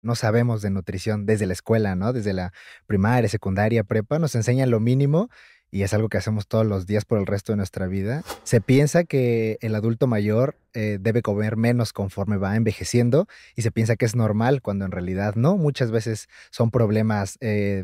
no sabemos de nutrición desde la escuela, ¿no? Desde la primaria, secundaria, prepa, nos enseñan lo mínimo y es algo que hacemos todos los días por el resto de nuestra vida. Se piensa que el adulto mayor debe comer menos conforme va envejeciendo y se piensa que es normal cuando en realidad no. Muchas veces son problemas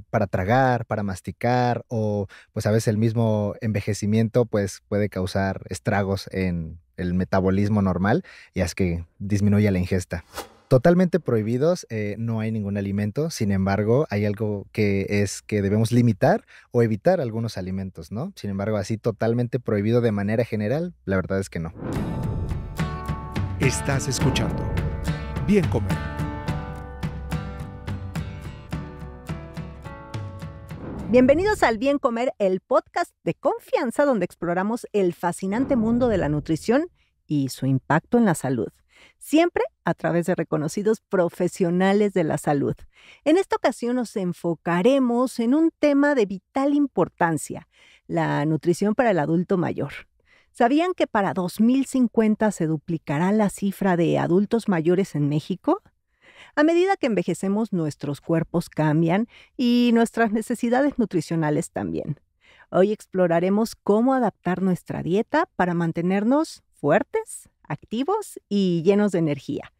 para tragar, para masticar o pues a veces el mismo envejecimiento pues puede causar estragos en el metabolismo normal y es que disminuye la ingesta. Totalmente prohibidos, no hay ningún alimento, sin embargo, hay algo que es que debemos limitar o evitar algunos alimentos, ¿no? Sin embargo, así totalmente prohibido de manera general, la verdad es que no. Estás escuchando Bien Comer. Bienvenidos al Bien Comer, el podcast de confianza donde exploramos el fascinante mundo de la nutrición y su impacto en la salud, siempre a través de reconocidos profesionales de la salud. En esta ocasión nos enfocaremos en un tema de vital importancia, la nutrición para el adulto mayor. ¿Sabían que para 2050 se duplicará la cifra de adultos mayores en México? A medida que envejecemos, nuestros cuerpos cambian y nuestras necesidades nutricionales también. Hoy exploraremos cómo adaptar nuestra dieta para mantenernos fuertes, activos y llenos de energía.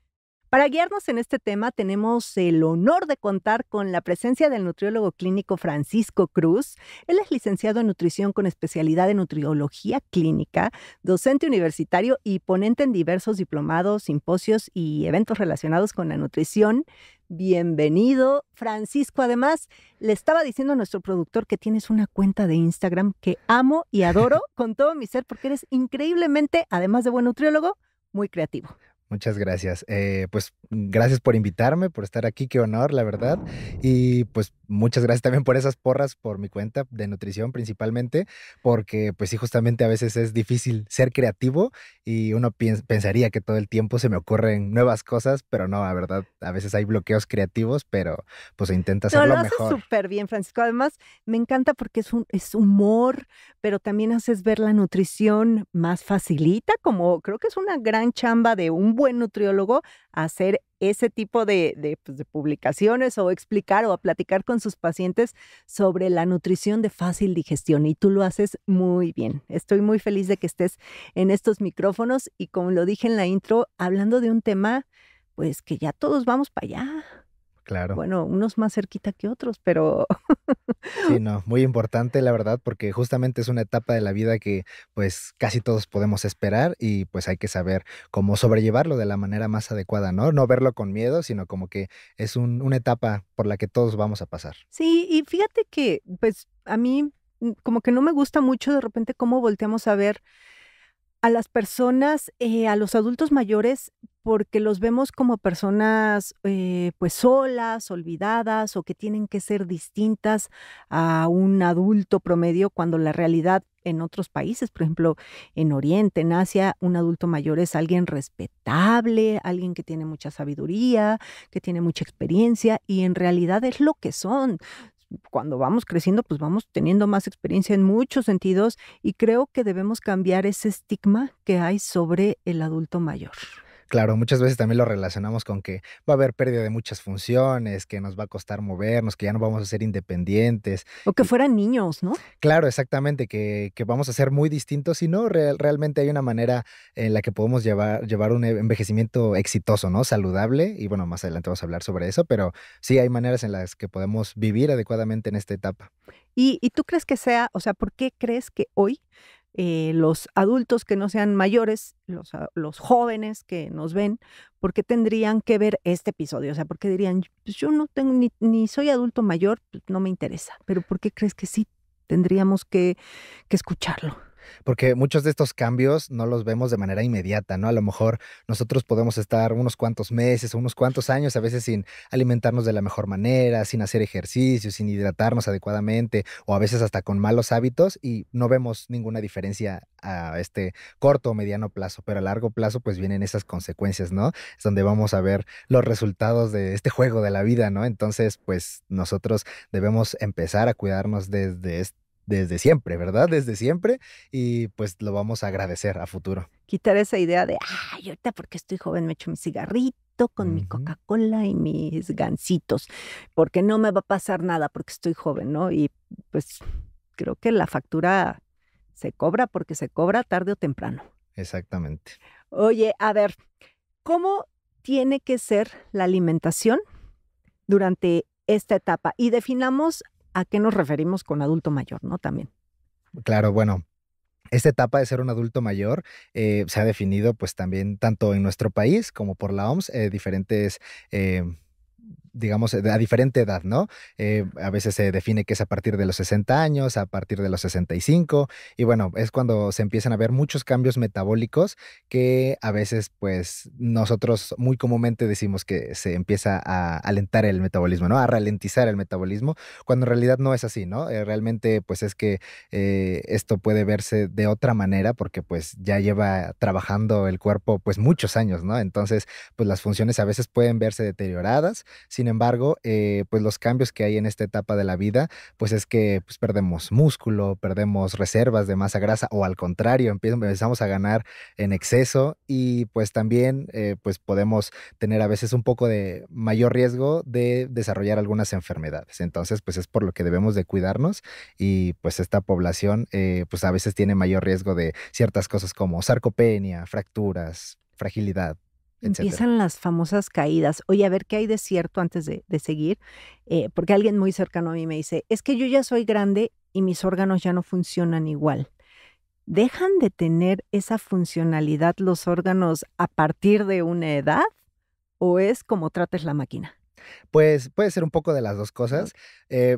Para guiarnos en este tema, tenemos el honor de contar con la presencia del nutriólogo clínico Francisco Cruz. Él es licenciado en nutrición con especialidad en nutriología clínica, docente universitario y ponente en diversos diplomados, simposios y eventos relacionados con la nutrición. Bienvenido, Francisco. Además, le estaba diciendo a nuestro productor que tienes una cuenta de Instagram que amo y adoro con todo mi ser porque eres increíblemente, además de buen nutriólogo, muy creativo. Muchas gracias. Pues gracias por invitarme, por estar aquí, qué honor, la verdad. Y pues muchas gracias también por esas porras por mi cuenta de nutrición principalmente, porque pues sí, justamente a veces es difícil ser creativo y uno pensaría que todo el tiempo se me ocurren nuevas cosas, pero no, la verdad, a veces hay bloqueos creativos, pero pues se intenta No, lo hacerlo haces mejor. súper bien, Francisco. Además, me encanta porque es humor, pero también haces ver la nutrición más facilita, como creo que es una gran chamba de un buen nutriólogo hacer ese tipo pues, de publicaciones o explicar o platicar con sus pacientes sobre la nutrición de fácil digestión. Y tú lo haces muy bien. Estoy muy feliz de que estés en estos micrófonos y como lo dije en la intro, hablando de un tema, pues que ya todos vamos para allá. Claro. Bueno, unos más cerquita que otros, pero Sí, no, muy importante, la verdad, porque justamente es una etapa de la vida que, pues, casi todos podemos esperar y, pues, hay que saber cómo sobrellevarlo de la manera más adecuada, ¿no? No verlo con miedo, sino como que es una etapa por la que todos vamos a pasar. sí, y fíjate que, pues, a mí, como que no me gusta mucho de repente cómo volteamos a ver a las personas, a los adultos mayores, porque los vemos como personas, pues, solas, olvidadas, o que tienen que ser distintas a un adulto promedio, cuando la realidad en otros países, por ejemplo, en Oriente, en Asia, un adulto mayor es alguien respetable, alguien que tiene mucha sabiduría, que tiene mucha experiencia, y en realidad es lo que son. Cuando vamos creciendo, pues vamos teniendo más experiencia en muchos sentidos y creo que debemos cambiar ese estigma que hay sobre el adulto mayor. Claro, muchas veces también lo relacionamos con que va a haber pérdida de muchas funciones, que nos va a costar movernos, que ya no vamos a ser independientes. O que fueran niños, ¿no? Claro, exactamente, que vamos a ser muy distintos, y no, realmente hay una manera en la que podemos llevar un envejecimiento exitoso, ¿no? Saludable, y bueno, más adelante vamos a hablar sobre eso, pero sí hay maneras en las que podemos vivir adecuadamente en esta etapa. ¿Y tú crees que sea, o sea, por qué crees que hoy los adultos que no sean mayores, los jóvenes que nos ven, por qué tendrían que ver este episodio? O sea, ¿por qué dirían, pues yo no tengo ni soy adulto mayor, pues no me interesa? Pero ¿por qué crees que sí tendríamos que escucharlo? Porque muchos de estos cambios no los vemos de manera inmediata, ¿no? A lo mejor nosotros podemos estar unos cuantos meses o unos cuantos años, a veces sin alimentarnos de la mejor manera, sin hacer ejercicio, sin hidratarnos adecuadamente, o a veces hasta con malos hábitos y no vemos ninguna diferencia a este corto o mediano plazo, pero a largo plazo pues vienen esas consecuencias, ¿no? Es donde vamos a ver los resultados de este juego de la vida, ¿no? Entonces, pues nosotros debemos empezar a cuidarnos desde siempre, ¿verdad? Desde siempre y pues lo vamos a agradecer a futuro. Quitar esa idea de, ay, ahorita porque estoy joven me echo mi cigarrito cafecito con mi Ujú. Coca-Cola y mis gansitos, porque no me va a pasar nada porque estoy joven, ¿no? Y pues creo que la factura se cobra porque se cobra tarde o temprano. Exactamente. Oye, a ver, ¿cómo tiene que ser la alimentación durante esta etapa? Y definamos a qué nos referimos con adulto mayor, ¿no? También. Claro, bueno, esta etapa de ser un adulto mayor se ha definido pues también tanto en nuestro país como por la OMS, diferentes, eh, digamos, a diferente edad, ¿no? A veces se define que es a partir de los 60 años, a partir de los 65, y bueno, es cuando se empiezan a ver muchos cambios metabólicos que a veces, pues, nosotros muy comúnmente decimos que se empieza a alentar el metabolismo, ¿no? A ralentizar el metabolismo, cuando en realidad no es así, ¿no? Realmente, pues, es que esto puede verse de otra manera porque, pues, ya lleva trabajando el cuerpo, pues, muchos años, ¿no? Entonces, pues, las funciones a veces pueden verse deterioradas. Sin embargo, pues los cambios que hay en esta etapa de la vida, pues es que pues perdemos músculo, perdemos reservas de masa grasa o al contrario, empezamos a ganar en exceso y pues también pues podemos tener a veces un poco de mayor riesgo de desarrollar algunas enfermedades. Entonces, pues es por lo que debemos de cuidarnos y pues esta población pues a veces tiene mayor riesgo de ciertas cosas como sarcopenia, fracturas, fragilidad, etcétera. Empiezan las famosas caídas. Oye, a ver, ¿qué hay de cierto antes de seguir? Porque alguien muy cercano a mí me dice, es que yo ya soy grande y mis órganos ya no funcionan igual. ¿Dejan de tener esa funcionalidad los órganos a partir de una edad o es como trates la máquina? Pues, puede ser un poco de las 2 Ok. cosas.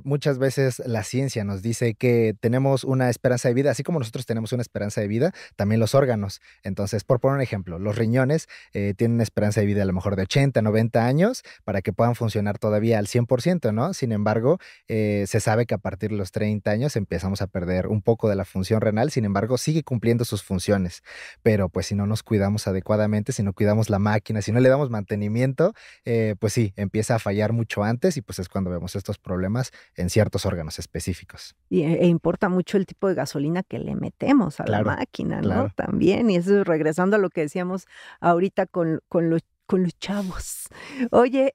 Muchas veces la ciencia nos dice que tenemos una esperanza de vida, así como nosotros tenemos una esperanza de vida, también los órganos. Entonces, por poner un ejemplo, los riñones, tienen una esperanza de vida a lo mejor de 80, 90 años para que puedan funcionar todavía al 100%, ¿no? Sin embargo, se sabe que a partir de los 30 años empezamos a perder un poco de la función renal, sin embargo, sigue cumpliendo sus funciones. Pero, pues, si no nos cuidamos adecuadamente, si no cuidamos la máquina, si no le damos mantenimiento, pues sí, empieza a fallar mucho antes y pues es cuando vemos estos problemas en ciertos órganos específicos. E importa mucho el tipo de gasolina que le metemos a la Claro, máquina, ¿no? claro. También, y eso regresando a lo que decíamos ahorita con los chavos. Oye,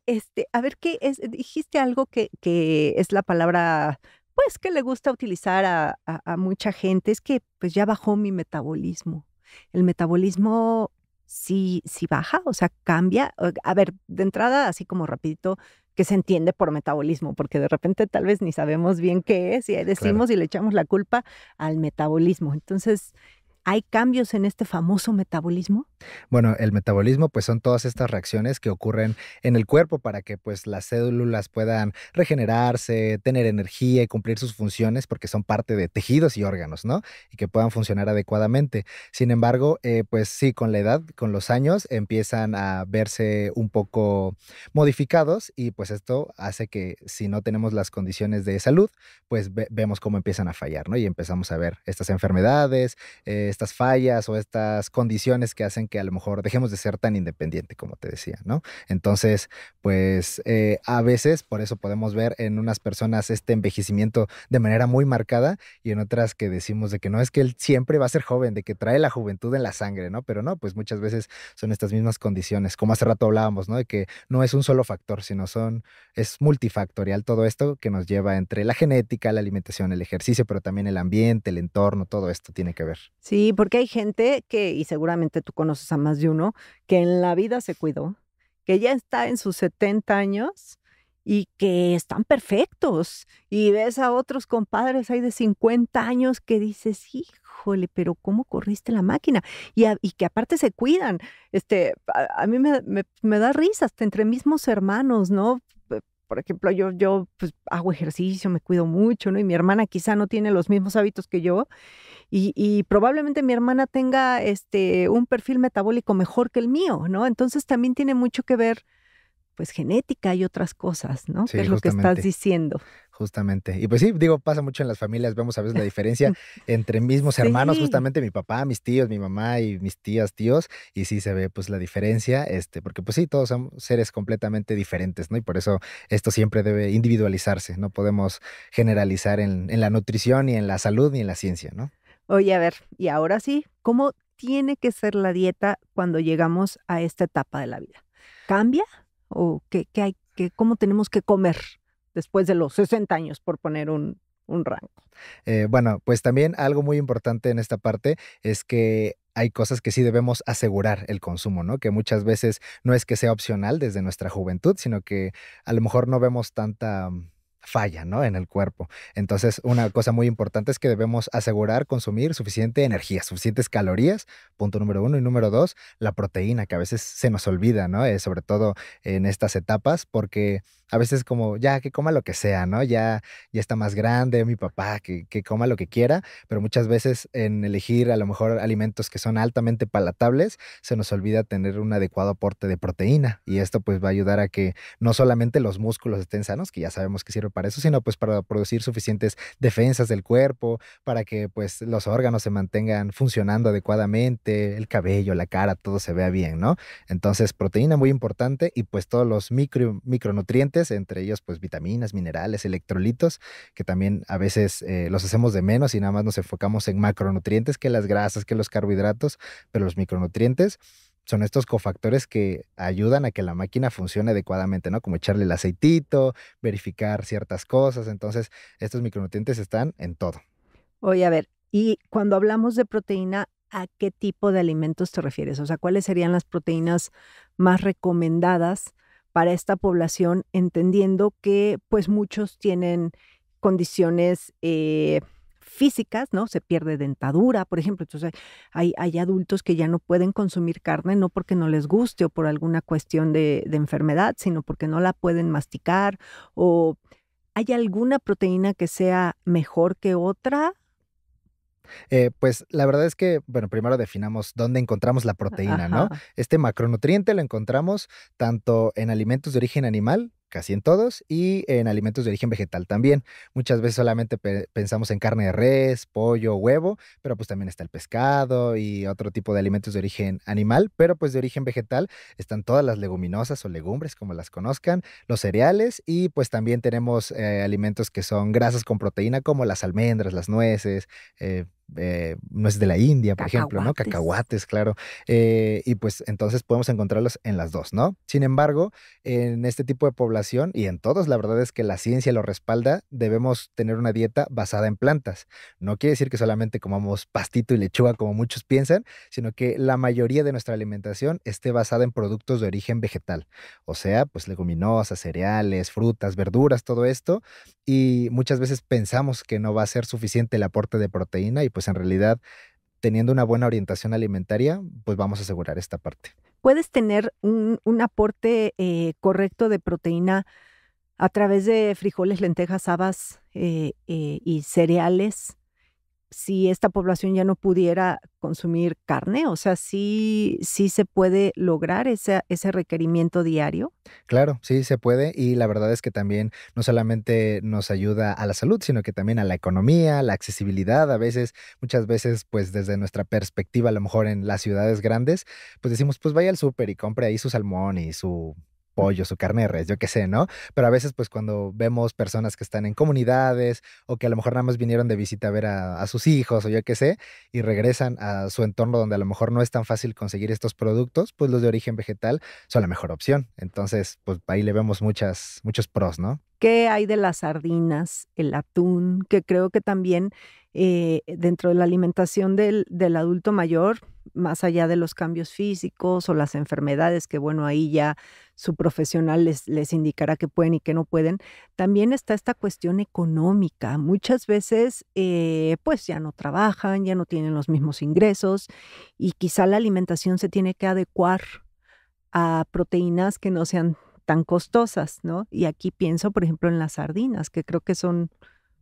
a ver, ¿qué es? Dijiste algo que es la palabra, pues, que le gusta utilizar a mucha gente, es que, pues, ya bajó mi metabolismo. ¿El metabolismo sí baja? O sea, ¿cambia? A ver, de entrada, así como rapidito, ¿qué se entiende por metabolismo? Porque de repente tal vez ni sabemos bien qué es, y ahí Claro. decimos y le echamos la culpa al metabolismo. Entonces, ¿hay cambios en este famoso metabolismo? Bueno, el metabolismo, pues, son todas estas reacciones que ocurren en el cuerpo para que, pues, las células puedan regenerarse, tener energía y cumplir sus funciones, porque son parte de tejidos y órganos, ¿no? Y que puedan funcionar adecuadamente. Sin embargo, pues sí, con la edad, con los años, empiezan a verse un poco modificados y, pues, esto hace que si no tenemos las condiciones de salud, pues, vemos cómo empiezan a fallar, ¿no? Y empezamos a ver estas enfermedades, estas fallas o estas condiciones que hacen que a lo mejor dejemos de ser tan independiente, como te decía, ¿no? Entonces, pues a veces por eso podemos ver en unas personas este envejecimiento de manera muy marcada y en otras que decimos de que no es que él siempre va a ser joven, de que trae la juventud en la sangre, ¿no? Pero no, pues muchas veces son estas mismas condiciones, como hace rato hablábamos, ¿no? De que no es un solo factor, sino es multifactorial todo esto que nos lleva entre la genética, la alimentación, el ejercicio, pero también el ambiente, el entorno, todo esto tiene que ver. Sí, porque hay gente que, y seguramente tú conoces a más de uno, que en la vida se cuidó, que ya está en sus 70 años y que están perfectos. Y ves a otros compadres ahí de 50 años que dices, híjole, pero ¿cómo corriste la máquina? Y que aparte se cuidan. A mí me da risa hasta entre mismos hermanos, ¿no? Por ejemplo, yo pues hago ejercicio, me cuido mucho, ¿no? Y mi hermana quizá no tiene los mismos hábitos que yo, y probablemente mi hermana tenga, un perfil metabólico mejor que el mío, ¿no? Entonces, también tiene mucho que ver, pues, genética y otras cosas, ¿no? ¿Qué Sí, es lo que estás justamente. diciendo? Justamente. Y pues sí, digo, pasa mucho en las familias, vemos a veces la diferencia entre mismos hermanos, Sí, justamente mi papá, mis tíos, mi mamá y mis tías, tíos, y sí se ve pues la diferencia, porque pues sí, todos son seres completamente diferentes, ¿no? Y por eso esto siempre debe individualizarse, no podemos generalizar en la nutrición, ni en la salud, ni en la ciencia, ¿no? oye, a ver, y ahora sí, ¿cómo tiene que ser la dieta cuando llegamos a esta etapa de la vida? ¿Cambia? ¿O cómo tenemos que comer después de los 60 años, por poner un rango? Bueno, pues también algo muy importante en esta parte es que hay cosas que sí debemos asegurar el consumo, ¿no? Que muchas veces no es que sea opcional desde nuestra juventud, sino que a lo mejor no vemos tanta falla, ¿no? En el cuerpo. Entonces, una cosa muy importante es que debemos asegurar consumir suficiente energía, suficientes calorías, punto número uno. Y número dos, la proteína, que a veces se nos olvida, ¿no? Sobre todo en estas etapas, porque a veces como, ya, que coma lo que sea, ¿no? Ya está más grande, mi papá, que coma lo que quiera, pero muchas veces en elegir a lo mejor alimentos que son altamente palatables, se nos olvida tener un adecuado aporte de proteína y esto pues va a ayudar a que no solamente los músculos estén sanos, que ya sabemos que sirve para eso, sino pues para producir suficientes defensas del cuerpo, para que pues los órganos se mantengan funcionando adecuadamente, el cabello, la cara, todo se vea bien, ¿no? Entonces, proteína muy importante y pues todos los micronutrientes, entre ellos pues vitaminas, minerales, electrolitos, que también a veces los hacemos de menos y nada más nos enfocamos en macronutrientes, que las grasas, que los carbohidratos, pero los micronutrientes son estos cofactores que ayudan a que la máquina funcione adecuadamente, ¿no? Como echarle el aceitito, verificar ciertas cosas. Entonces, estos micronutrientes están en todo. Oye, a ver, y cuando hablamos de proteína, ¿a qué tipo de alimentos te refieres? O sea, ¿cuáles serían las proteínas más recomendadas para esta población, entendiendo que pues muchos tienen condiciones físicas, ¿no? Se pierde dentadura, por ejemplo. Entonces, hay adultos que ya no pueden consumir carne, no porque no les guste o por alguna cuestión de enfermedad, sino porque no la pueden masticar. ¿O hay alguna proteína que sea mejor que otra? Pues la verdad es que, bueno, primero definamos dónde encontramos la proteína, ¿no? Ajá. Este macronutriente lo encontramos tanto en alimentos de origen animal, casi en todos, y en alimentos de origen vegetal también. Muchas veces solamente pensamos en carne de res, pollo, huevo, pero pues también está el pescado y otro tipo de alimentos de origen animal, pero pues de origen vegetal están todas las leguminosas o legumbres, como las conozcan, los cereales y pues también tenemos alimentos que son grasas con proteína, como las almendras, las nueces, eh, nueces de la India, por ejemplo, ¿no? Cacahuates. Cacahuates, claro. Y pues entonces podemos encontrarlos en las dos, ¿no? Sin embargo, en este tipo de población y en todos, la verdad es que la ciencia lo respalda, debemos tener una dieta basada en plantas. No quiere decir que solamente comamos pastito y lechuga como muchos piensan, sino que la mayoría de nuestra alimentación esté basada en productos de origen vegetal. O sea, pues leguminosas, cereales, frutas, verduras, todo esto. Y muchas veces pensamos que no va a ser suficiente el aporte de proteína y pues en realidad teniendo una buena orientación alimentaria, pues vamos a asegurar esta parte. ¿Puedes tener un aporte correcto de proteína a través de frijoles, lentejas, habas y cereales si esta población ya no pudiera consumir carne? O sea, ¿sí se puede lograr ese requerimiento diario? Claro, sí se puede y la verdad es que también no solamente nos ayuda a la salud, sino que también a la economía, la accesibilidad. A veces, muchas veces, pues desde nuestra perspectiva, a lo mejor en las ciudades grandes, pues decimos, pues vaya al súper y compre ahí su salmón y su pollo, su carne de res, yo qué sé, ¿no? Pero a veces, pues cuando vemos personas que están en comunidades o que a lo mejor nada más vinieron de visita a ver a sus hijos o yo qué sé, y regresan a su entorno donde a lo mejor no es tan fácil conseguir estos productos, pues los de origen vegetal son la mejor opción. Entonces, pues ahí le vemos muchos pros, ¿no? ¿Qué hay de las sardinas, el atún? Que creo que también dentro de la alimentación del adulto mayor, más allá de los cambios físicos o las enfermedades, que bueno, ahí ya su profesional les indicará que pueden y que no pueden, también está esta cuestión económica. Muchas veces, pues ya no trabajan, ya no tienen los mismos ingresos y quizá la alimentación se tiene que adecuar a proteínas que no sean tan costosas, ¿no? Y aquí pienso, por ejemplo, en las sardinas, que creo que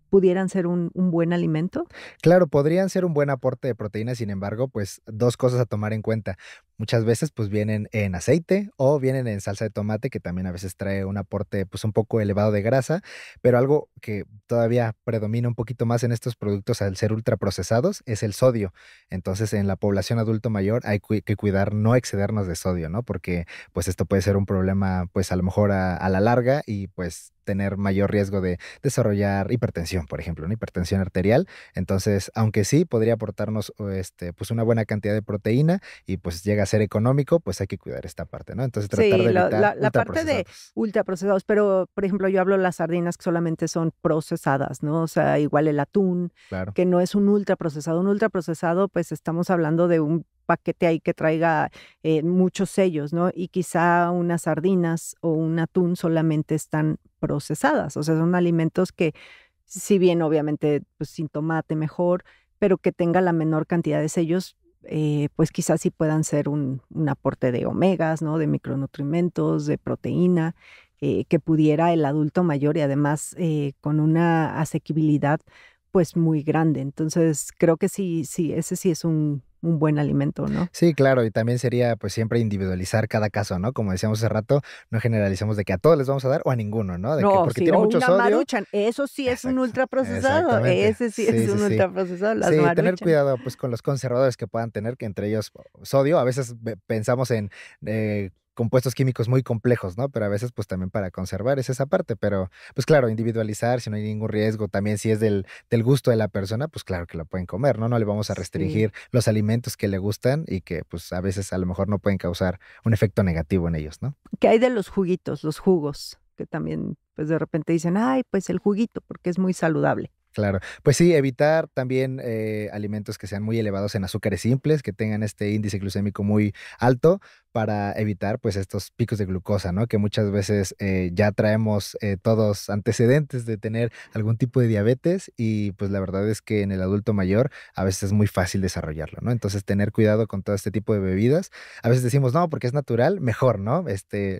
pudieran ser un buen alimento. Claro, podrían ser un buen aporte de proteína, sin embargo, pues dos cosas a tomar en cuenta. Muchas veces pues vienen en aceite o vienen en salsa de tomate, que también a veces trae un aporte pues un poco elevado de grasa, pero algo que todavía predomina un poquito más en estos productos al ser ultraprocesados es el sodio. Entonces, en la población adulto mayor hay que cuidar no excedernos de sodio, ¿no? Porque pues esto puede ser un problema pues a lo mejor a la larga y pues tener mayor riesgo de desarrollar hipertensión hipertensión, por ejemplo, ¿no? Hipertensión arterial. Entonces, aunque sí podría aportarnos pues una buena cantidad de proteína y pues llega a ser económico, pues hay que cuidar esta parte, ¿no? Entonces, tratar Sí, de evitar la parte de ultraprocesados. ultraprocesados, pero, por ejemplo, yo hablo de las sardinas que solamente son procesadas, ¿no? O sea, igual el atún, Claro. que no es un ultraprocesado. Un ultraprocesado, pues, estamos hablando de un paquete ahí que traiga, muchos sellos, ¿no? Y quizá unas sardinas o un atún solamente están procesadas, o sea, son alimentos que, si bien obviamente, pues, sin tomate mejor, pero que tenga la menor cantidad de sellos, pues quizás sí puedan ser un aporte de omegas, ¿no? De micronutrimentos, de proteína, que pudiera el adulto mayor y además, con una asequibilidad, pues, muy grande. Entonces, creo que sí, ese sí es un buen alimento, ¿no? Sí, claro, y también sería, pues, siempre individualizar cada caso, ¿no? Como decíamos hace rato, no generalicemos de que a todos les vamos a dar o a ninguno, ¿no? De que No, porque sí, tiene o mucho una sodio. Maruchan, eso sí es un Exacto, ultraprocesado, exactamente. ese sí es Sí, sí, un sí. ultraprocesado, las Sí, tener Maruchan. cuidado, pues, con los conservadores que puedan tener, que entre ellos sodio, a veces pensamos en compuestos químicos muy complejos, ¿no? Pero a veces, pues, también para conservar es esa parte, pero, pues, claro, individualizar, si no hay ningún riesgo, también si es del gusto de la persona, pues, claro que lo pueden comer, ¿no? No le vamos a Sí. restringir los alimentos que le gustan y que, pues, a veces, a lo mejor, no pueden causar un efecto negativo en ellos, ¿no? ¿Qué hay de los juguitos, los jugos? Que también, pues, de repente dicen: "Ay, pues el juguito", porque es muy saludable. Claro. Pues sí, evitar también, alimentos que sean muy elevados en azúcares simples, que tengan este índice glucémico muy alto, para evitar, pues, estos picos de glucosa, ¿no? Que muchas veces, ya traemos, todos antecedentes de tener algún tipo de diabetes y, pues, la verdad es que en el adulto mayor a veces es muy fácil desarrollarlo, ¿no? Entonces, tener cuidado con todo este tipo de bebidas. A veces decimos: "No, porque es natural", mejor, ¿no?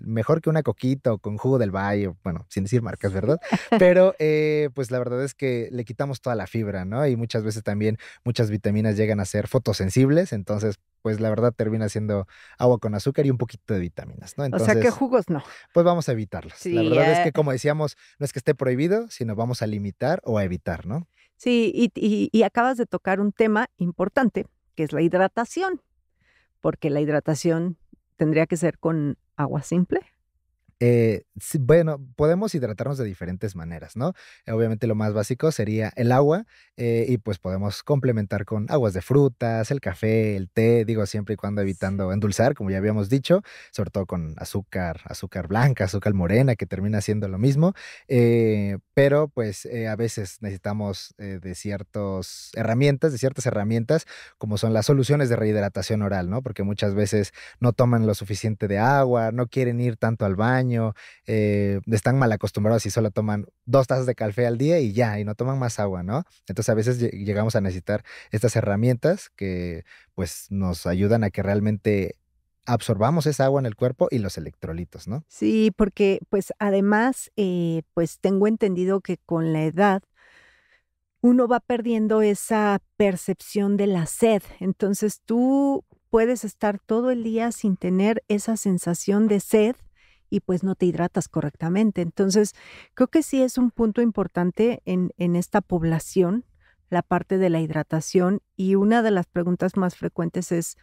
Mejor que una coquita o con jugo del valle, bueno, sin decir marcas, ¿verdad? Pero, pues, la verdad es que le quitamos toda la fibra, ¿no? Y muchas veces también muchas vitaminas llegan a ser fotosensibles, entonces, pues, la verdad termina siendo agua con azúcar y un poquito de vitaminas, ¿no? O sea, que Entonces, jugos no. pues, vamos a evitarlos. La Sí, verdad es que, como decíamos, no es que esté prohibido, sino vamos a limitar o a evitar, ¿no? sí, y acabas de tocar un tema importante, que es la hidratación, porque la hidratación tendría que ser con agua simple. Sí, bueno, podemos hidratarnos de diferentes maneras, ¿no? Obviamente lo más básico sería el agua, y pues podemos complementar con aguas de frutas, el café, el té, digo, siempre y cuando evitando endulzar, como ya habíamos dicho, sobre todo con azúcar, azúcar blanca, azúcar morena, que termina siendo lo mismo. Pero pues a veces necesitamos de ciertas herramientas, como son las soluciones de rehidratación oral, ¿no? Porque muchas veces no toman lo suficiente de agua, no quieren ir tanto al baño, están mal acostumbrados y solo toman 2 tazas de café al día y ya, y no toman más agua, ¿no? Entonces, a veces llegamos a necesitar estas herramientas que, pues, nos ayudan a que realmente absorbamos esa agua en el cuerpo y los electrolitos, ¿no? Sí, porque, pues, además, pues, tengo entendido que con la edad uno va perdiendo esa percepción de la sed. Entonces, tú puedes estar todo el día sin tener esa sensación de sed y, pues, no te hidratas correctamente. Entonces, creo que sí es un punto importante en esta población, la parte de la hidratación, y una de las preguntas más frecuentes es,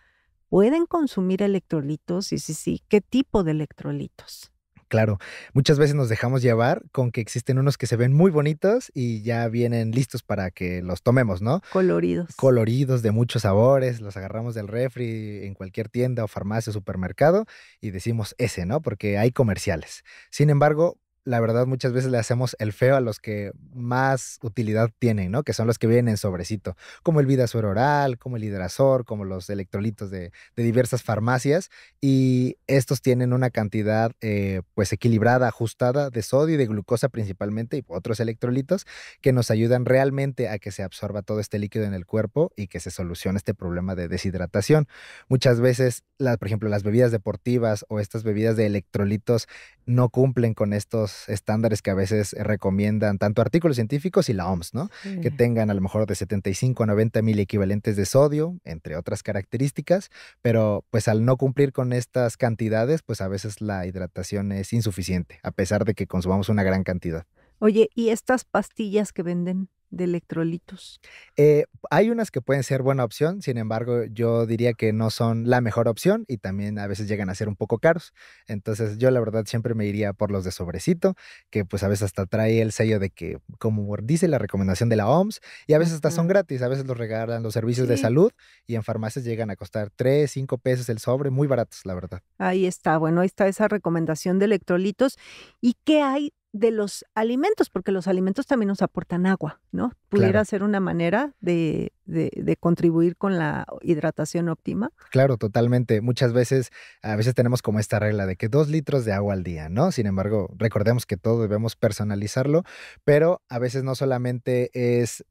¿pueden consumir electrolitos? Y sí, sí, ¿qué tipo de electrolitos? Claro, muchas veces nos dejamos llevar con que existen unos que se ven muy bonitos y ya vienen listos para que los tomemos, ¿no? Coloridos. Coloridos de muchos sabores, los agarramos del refri en cualquier tienda o farmacia o supermercado y decimos ese, ¿no? Porque hay comerciales. Sin embargo, la verdad, muchas veces le hacemos el feo a los que más utilidad tienen, ¿no? Que son los que vienen en sobrecito, como el Vidasur oral, como el Hidrasor, como los electrolitos de diversas farmacias. Y estos tienen una cantidad, pues, equilibrada, ajustada de sodio y de glucosa principalmente, y otros electrolitos que nos ayudan realmente a que se absorba todo este líquido en el cuerpo y que se solucione este problema de deshidratación. Muchas veces, por ejemplo, las bebidas deportivas o estas bebidas de electrolitos no cumplen con estos estándares que a veces recomiendan tanto artículos científicos y la OMS, ¿no? Que Sí. tengan a lo mejor de 75 a 90 mil equivalentes de sodio, entre otras características, pero pues al no cumplir con estas cantidades, pues a veces la hidratación es insuficiente, a pesar de que consumamos una gran cantidad. Oye, ¿y estas pastillas que venden? de electrolitos? Hay unas que pueden ser buena opción, sin embargo, yo diría que no son la mejor opción y también a veces llegan a ser un poco caros. Entonces, yo la verdad siempre me iría por los de sobrecito, que pues a veces hasta trae el sello de que, como dice la recomendación de la OMS, y a veces hasta son Ujú. gratis, a veces los regalan los servicios de Sí, salud y en farmacias llegan a costar 3, 5 pesos el sobre, muy baratos, la verdad. ahí está. Bueno, ahí está esa recomendación de electrolitos. ¿Y qué hay de los alimentos? Porque los alimentos también nos aportan agua, ¿no? ¿Pudiera Claro. ser una manera de contribuir con la hidratación óptima? Claro, totalmente. Muchas veces, a veces tenemos como esta regla de que 2 litros de agua al día, ¿no? Sin embargo, recordemos que todo debemos personalizarlo, pero a veces no solamente es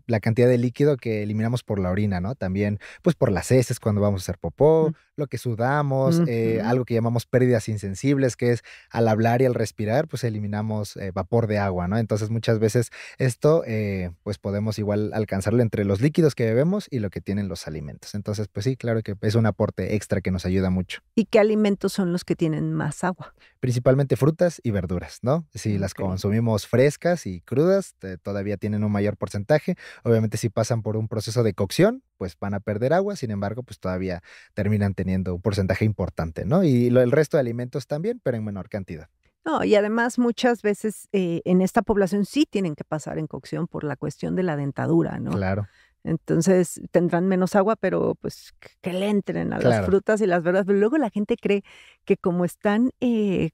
la cantidad de líquido que eliminamos por la orina, ¿no? También, pues por las heces cuando vamos a hacer popó, Mm, lo que sudamos, ujú. algo que llamamos pérdidas insensibles, que es al hablar y al respirar, pues eliminamos vapor de agua, ¿no? Entonces, muchas veces esto, pues podemos igual alcanzarlo entre los líquidos que bebemos y lo que tienen los alimentos. Entonces, pues sí, claro que es un aporte extra que nos ayuda mucho. ¿Y qué alimentos son los que tienen más agua? Principalmente frutas y verduras, ¿no? Si las Okey. consumimos frescas y crudas, todavía tienen un mayor porcentaje. Obviamente, si pasan por un proceso de cocción, pues van a perder agua, sin embargo, pues todavía terminan teniendo un porcentaje importante, ¿no? Y el resto de alimentos también, pero en menor cantidad. No, y además muchas veces, en esta población sí tienen que pasar en cocción por la cuestión de la dentadura, ¿no? Claro, Entonces, tendrán menos agua, pero, pues, que le entren a las claro. frutas y las verduras. Pero luego la gente cree que como están,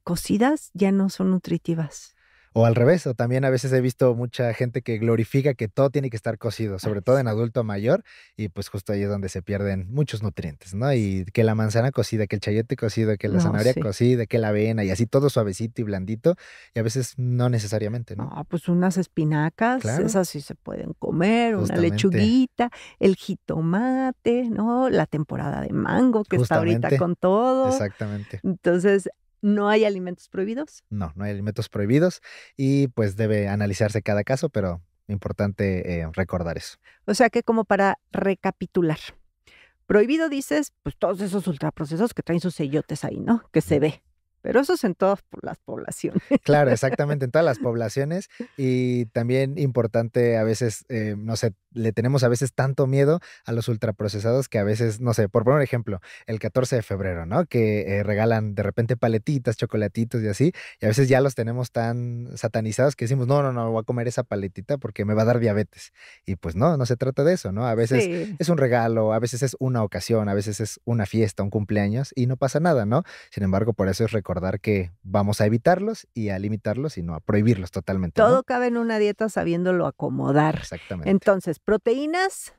cocidas, ya no son nutritivas. O al revés, o también a veces he visto mucha gente que glorifica que todo tiene que estar cocido, Ay, sobre todo en sí. adulto mayor, y pues justo ahí es donde se pierden muchos nutrientes, ¿no? Y que la manzana cocida, que el chayote cocido, que la No, zanahoria sí. cocida, que la avena, y así todo suavecito y blandito, y a veces no necesariamente, ¿no? No, pues unas espinacas, Claro, esas sí se pueden comer, una justamente, lechuguita, el jitomate, ¿no? La temporada de mango que está ahorita justamente, con todo. exactamente. Entonces, ¿no hay alimentos prohibidos? No, no hay alimentos prohibidos y pues debe analizarse cada caso, pero importante recordar eso. O sea que como para recapitular, prohibido dices, pues todos esos ultraprocesados que traen sus sellotes ahí, ¿no? Que se ve, pero eso es en todas las poblaciones. Claro, exactamente, en todas las poblaciones y también importante a veces, no sé, le tenemos a veces tanto miedo a los ultraprocesados que a veces, no sé, por poner un ejemplo, el 14 de febrero, ¿no? Que regalan de repente paletitas, chocolatitos y así, y a veces ya los tenemos tan satanizados que decimos, no, no, no, voy a comer esa paletita porque me va a dar diabetes. Y pues no, no se trata de eso, ¿no? A veces Sí. es un regalo, a veces es una ocasión, a veces es una fiesta, un cumpleaños y no pasa nada, ¿no? Sin embargo, por eso es recordar que vamos a evitarlos y a limitarlos y no a prohibirlos totalmente, ¿no? Todo cabe en una dieta sabiéndolo acomodar. Exactamente. Entonces, proteínas,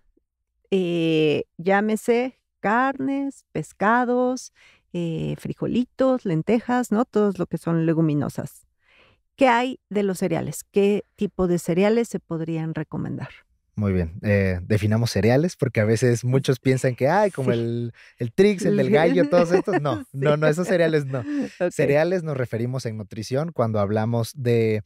llámese carnes, pescados, frijolitos, lentejas, ¿no? Todos lo que son leguminosas. ¿Qué hay de los cereales? ¿Qué tipo de cereales se podrían recomendar? Muy bien. Definamos cereales porque a veces muchos piensan que, ay, como Sí. el Trix, el del gallo, todos estos. No, Sí. no, no, esos cereales no. Okey. Cereales nos referimos en nutrición cuando hablamos de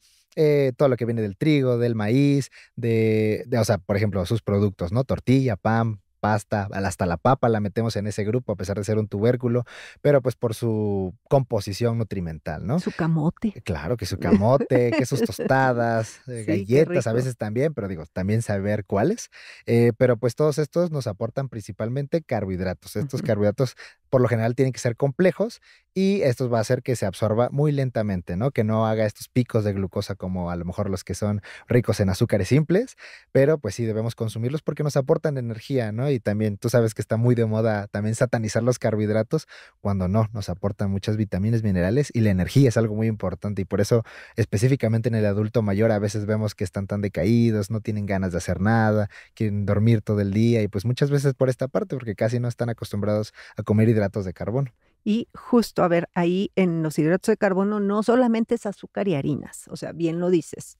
todo lo que viene del trigo, del maíz, o sea, por ejemplo, sus productos, ¿no? Tortilla, pan, pasta, hasta la papa la metemos en ese grupo a pesar de ser un tubérculo, pero pues por su composición nutrimental, ¿no? Su camote. Claro, que su camote, que sus tostadas, Sí, qué galletas a rico. veces también, pero digo, también saber cuáles. Pero pues todos estos nos aportan principalmente carbohidratos. Estos Ujú. carbohidratos por lo general tienen que ser complejos y estos va a hacer que se absorba muy lentamente, ¿no? Que no haga estos picos de glucosa como a lo mejor los que son ricos en azúcares simples, pero pues sí debemos consumirlos porque nos aportan energía, ¿no? Y también tú sabes que está muy de moda también satanizar los carbohidratos cuando no, nos aportan muchas vitaminas, minerales y la energía es algo muy importante y por eso específicamente en el adulto mayor a veces vemos que están tan decaídos, no tienen ganas de hacer nada, quieren dormir todo el día y pues muchas veces por esta parte porque casi no están acostumbrados a comer hidratos de carbono. Y justo, a ver, ahí en los hidratos de carbono no solamente es azúcar y harinas, o sea, bien lo dices.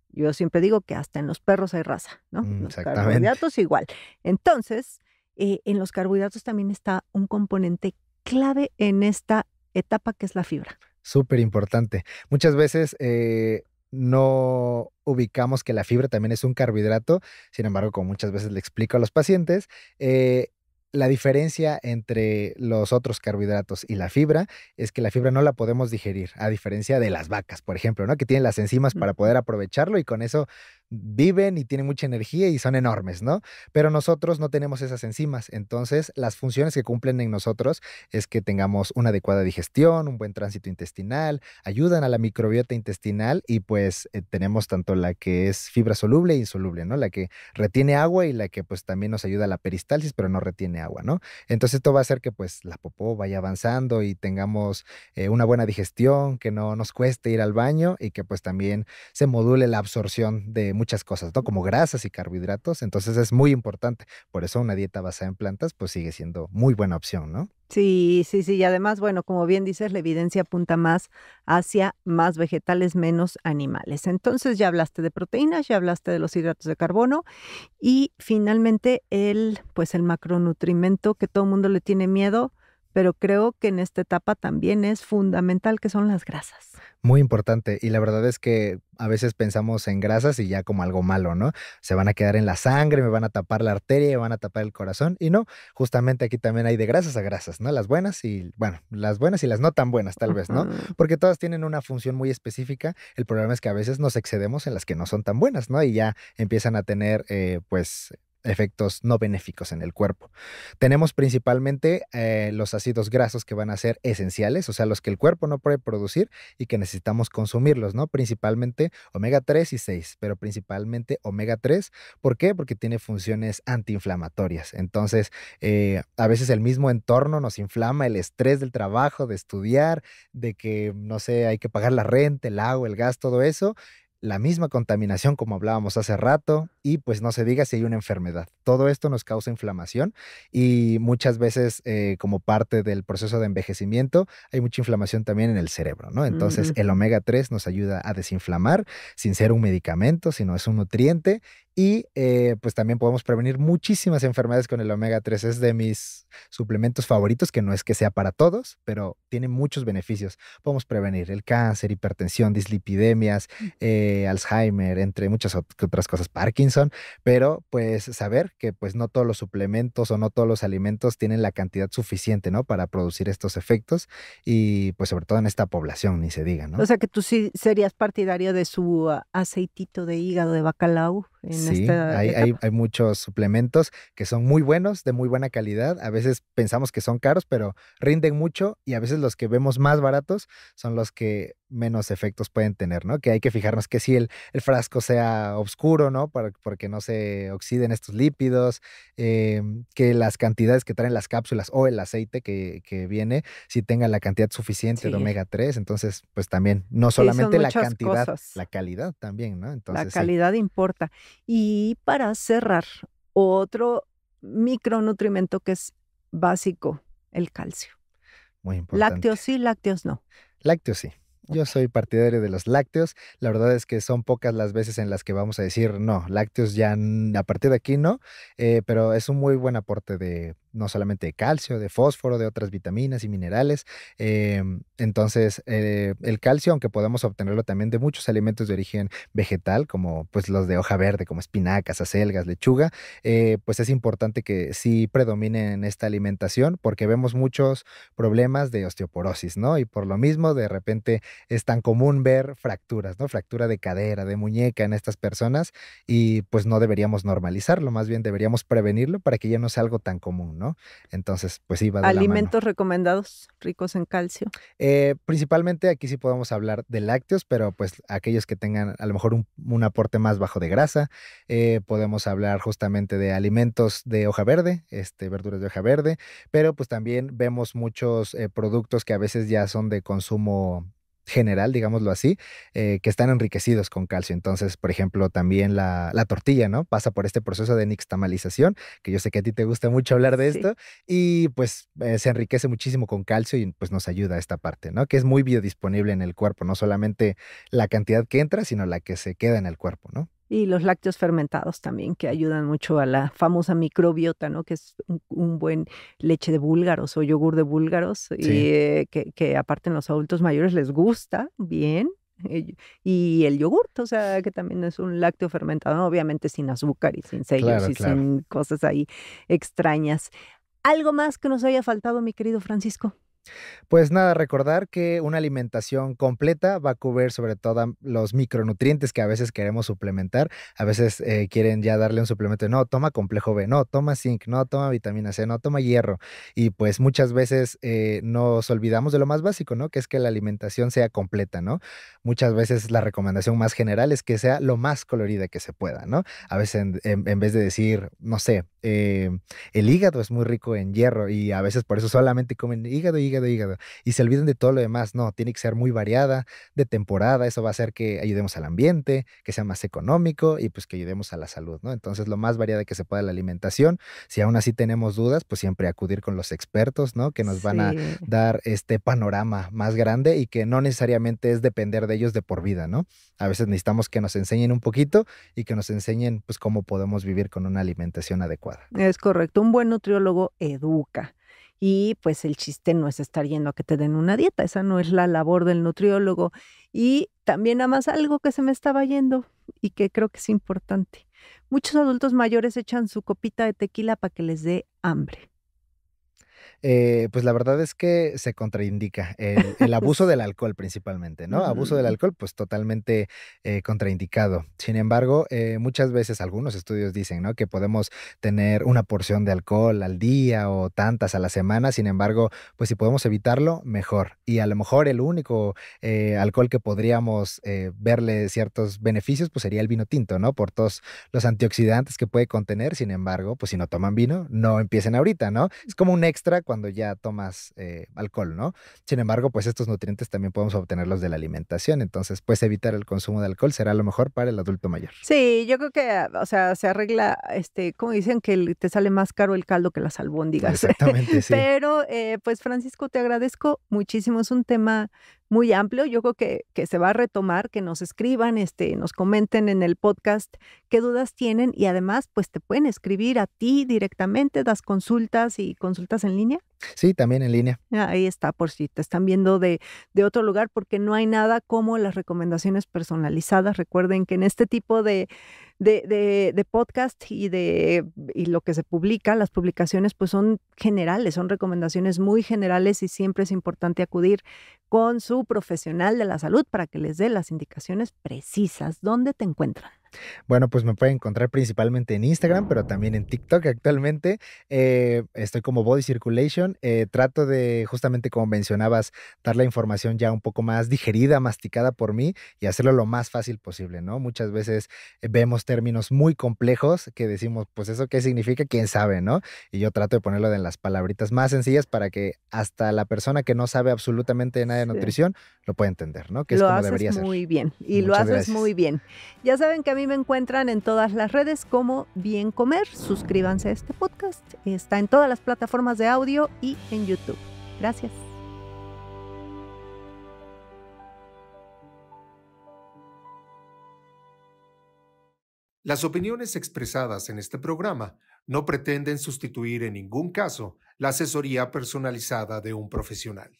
Yo siempre digo que hasta en los perros hay raza, ¿no? Los Exactamente. carbohidratos igual. Entonces, en los carbohidratos también está un componente clave en esta etapa que es la fibra. Súper importante. Muchas veces no ubicamos que la fibra también es un carbohidrato, sin embargo, como muchas veces le explico a los pacientes, la diferencia entre los otros carbohidratos y la fibra es que la fibra no la podemos digerir, a diferencia de las vacas, por ejemplo, ¿no? Que tienen las enzimas para Ujú. poder aprovecharlo y con eso viven y tienen mucha energía y son enormes, ¿no? Pero nosotros no tenemos esas enzimas. Entonces, las funciones que cumplen en nosotros es que tengamos una adecuada digestión, un buen tránsito intestinal, ayudan a la microbiota intestinal y pues tenemos tanto la que es fibra soluble e insoluble, ¿no? La que retiene agua y la que pues también nos ayuda a la peristalsis, pero no retiene agua, ¿no? Entonces esto va a hacer que pues la popó vaya avanzando y tengamos una buena digestión, que no nos cueste ir al baño y que pues también se module la absorción de muchas cosas, ¿no? Como grasas y carbohidratos. Entonces es muy importante. Por eso una dieta basada en plantas pues sigue siendo muy buena opción, ¿no? Sí, sí, sí. Y además, bueno, como bien dices, la evidencia apunta más hacia más vegetales, menos animales. Entonces ya hablaste de proteínas, ya hablaste de los hidratos de carbono y finalmente pues el macronutrimento que todo el mundo le tiene miedo, pero creo que en esta etapa también es fundamental, que son las grasas. Muy importante. Y la verdad es que a veces pensamos en grasas y ya como algo malo, ¿no? Se van a quedar en la sangre, me van a tapar la arteria, me van a tapar el corazón. Y no, justamente aquí también hay de grasas a grasas, ¿no? Las buenas y, bueno, las buenas y las no tan buenas, tal vez, ¿no? Ujú. Porque todas tienen una función muy específica. El problema es que a veces nos excedemos en las que no son tan buenas, ¿no? Y ya empiezan a tener, pues, efectos no benéficos en el cuerpo. Tenemos principalmente los ácidos grasos que van a ser esenciales, o sea, los que el cuerpo no puede producir y que necesitamos consumirlos, ¿no? Principalmente omega 3 y 6, pero principalmente omega 3. ¿Por qué? Porque tiene funciones antiinflamatorias. Entonces, a veces el mismo entorno nos inflama, el estrés del trabajo, de estudiar, de que, no sé, hay que pagar la renta, el agua, el gas, todo eso. La misma contaminación como hablábamos hace rato y pues no se diga si hay una enfermedad. Todo esto nos causa inflamación y muchas veces como parte del proceso de envejecimiento hay mucha inflamación también en el cerebro, ¿no? Entonces el Ujú. omega 3 nos ayuda a desinflamar sin ser un medicamento, sino es un nutriente y pues también podemos prevenir muchísimas enfermedades con el omega 3. Es de mis suplementos favoritos, que no es que sea para todos, pero tiene muchos beneficios. Podemos prevenir el cáncer, hipertensión, dislipidemias, Alzheimer, entre muchas otras cosas, Parkinson, pero pues saber que pues no todos los suplementos o no todos los alimentos tienen la cantidad suficiente, ¿no? Para producir estos efectos y pues sobre todo en esta población, ni se diga, O ¿no? sea que tú sí serías partidario de su aceitito de hígado de bacalao en Sí, esta hay, hay, etapa. hay muchos suplementos que son muy buenos, de muy buena calidad. A veces pensamos que son caros, pero rinden mucho y a veces los que vemos más baratos son los que menos efectos pueden tener, ¿no? Que hay que fijarnos que si el frasco sea oscuro, ¿no? Porque no se oxiden estos lípidos, que las cantidades que traen las cápsulas o el aceite que viene, si tengan la cantidad suficiente de Sí, omega 3. Entonces, pues también, no sí, son solamente la muchas cantidad, cosas. la calidad también, ¿no? La Entonces, sí, calidad importa. Y para cerrar, otro micronutrimento que es básico, el calcio. muy importante. Lácteos sí, lácteos no. Lácteos sí. Yo Okey. soy partidario de los lácteos. La verdad es que son pocas las veces en las que vamos a decir, no, lácteos ya a partir de aquí no, pero es un muy buen aporte de no solamente de calcio, de fósforo, de otras vitaminas y minerales. Entonces, el calcio, aunque podemos obtenerlo también de muchos alimentos de origen vegetal, como pues los de hoja verde, como espinacas, acelgas, lechuga, pues es importante que sí predomine en esta alimentación porque vemos muchos problemas de osteoporosis, ¿no? Y por lo mismo, de repente es tan común ver fracturas, ¿no? Fractura de cadera, de muñeca en estas personas y pues no deberíamos normalizarlo, más bien deberíamos prevenirlo para que ya no sea algo tan común, ¿no? Entonces, pues sí, va de la mano. Alimentos recomendados ricos en calcio. Principalmente aquí sí podemos hablar de lácteos, pero pues aquellos que tengan a lo mejor un aporte más bajo de grasa, podemos hablar justamente de alimentos de hoja verde, verduras de hoja verde, pero pues también vemos muchos productos que a veces ya son de consumo general, digámoslo así, que están enriquecidos con calcio. Entonces, por ejemplo, también la tortilla, ¿no? Pasa por este proceso de nixtamalización, que yo sé que a ti te gusta mucho hablar de Sí. esto, y pues se enriquece muchísimo con calcio y pues nos ayuda a esta parte, ¿no? Que es muy biodisponible en el cuerpo, no solamente la cantidad que entra, sino la que se queda en el cuerpo, ¿no? Y los lácteos fermentados también, que ayudan mucho a la famosa microbiota, ¿no? Que es un buen leche de búlgaros o yogur de búlgaros, Sí, y, que aparte en los adultos mayores les gusta bien, y el yogurt, o sea, que también es un lácteo fermentado, ¿no? Obviamente sin azúcar y sin sellos claro, y claro. sin cosas ahí extrañas. ¿Algo más que nos haya faltado, mi querido Francisco? Pues nada, recordar que una alimentación completa va a cubrir sobre todo los micronutrientes que a veces queremos suplementar. A veces quieren ya darle un suplemento, no, toma complejo B, no, toma zinc, no, toma vitamina C, no, toma hierro. Y pues muchas veces nos olvidamos de lo más básico, ¿no? Que es que la alimentación sea completa, ¿no? Muchas veces la recomendación más general es que sea lo más colorida que se pueda, ¿no? A veces en vez de decir, no sé, el hígado es muy rico en hierro y a veces por eso solamente comen hígado, hígado, hígado y se olviden de todo lo demás. No, tiene que ser muy variada, de temporada. Eso va a hacer que ayudemos al ambiente, que sea más económico y pues que ayudemos a la salud, ¿no? Entonces, lo más variada que se pueda la alimentación. Si aún así tenemos dudas, pues siempre acudir con los expertos, ¿no? Que nos van a Sí. dar este panorama más grande y que no necesariamente es depender de ellos de por vida, ¿no? A veces necesitamos que nos enseñen un poquito y que nos enseñen pues cómo podemos vivir con una alimentación adecuada. Es correcto, un buen nutriólogo educa. Y pues el chiste no es estar yendo a que te den una dieta, esa no es la labor del nutriólogo. Y también nada más algo que se me estaba yendo y que creo que es importante. Muchos adultos mayores echan su copita de tequila para que les dé hambre. Pues la verdad es que se contraindica el abuso del alcohol principalmente, ¿no? Abuso del Ujú. alcohol, pues totalmente contraindicado. Sin embargo, muchas veces algunos estudios dicen, ¿no? Que podemos tener una porción de alcohol al día o tantas a la semana. Sin embargo, pues si podemos evitarlo, mejor. Y a lo mejor el único alcohol que podríamos verle ciertos beneficios, pues sería el vino tinto, ¿no? Por todos los antioxidantes que puede contener. Sin embargo, pues si no toman vino, no empiecen ahorita, ¿no? Es como un extra cuando ya tomas alcohol, ¿no? Sin embargo, pues estos nutrientes también podemos obtenerlos de la alimentación. Entonces, pues evitar el consumo de alcohol será lo mejor para el adulto mayor. Sí, yo creo que, o sea, se arregla, como dicen que te sale más caro el caldo que las albóndigas. Exactamente, sí. Pero, pues, Francisco, te agradezco muchísimo. Es un tema muy amplio. Yo creo que se va a retomar, que nos escriban, nos comenten en el podcast qué dudas tienen y además, pues, te pueden escribir a ti directamente, das consultas y consultas en línea. Sí, también en línea. Ahí está, por si te están viendo de otro lugar, porque no hay nada como las recomendaciones personalizadas. Recuerden que en este tipo de podcast y lo que se publica, las publicaciones, pues, son generales, son recomendaciones muy generales y siempre es importante acudir con su profesional de la salud para que les dé las indicaciones precisas. ¿Dónde te encuentran? Bueno, pues me pueden encontrar principalmente en Instagram, pero también en TikTok actualmente. Estoy como Body Circulation. Trato de, justamente como mencionabas, dar la información ya un poco más digerida, masticada por mí y hacerlo lo más fácil posible, ¿no? Muchas veces vemos términos muy complejos que decimos, pues eso qué significa, quién sabe, ¿no? Y yo trato de ponerlo en las palabritas más sencillas para que hasta la persona que no sabe absolutamente nada de Sí. nutrición lo pueda entender, ¿no? Que es Lo como haces debería ser. muy bien y lo Muchas haces muy gracias. bien. Ya saben que a mí me encuentran en todas las redes como Bien Comer. Suscríbanse a este podcast. Está en todas las plataformas de audio y en YouTube. Gracias. Las opiniones expresadas en este programa no pretenden sustituir en ningún caso la asesoría personalizada de un profesional.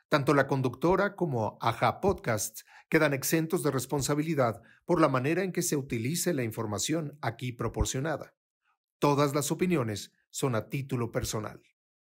Tanto la conductora como AJA Podcasts quedan exentos de responsabilidad por la manera en que se utilice la información aquí proporcionada. Todas las opiniones son a título personal.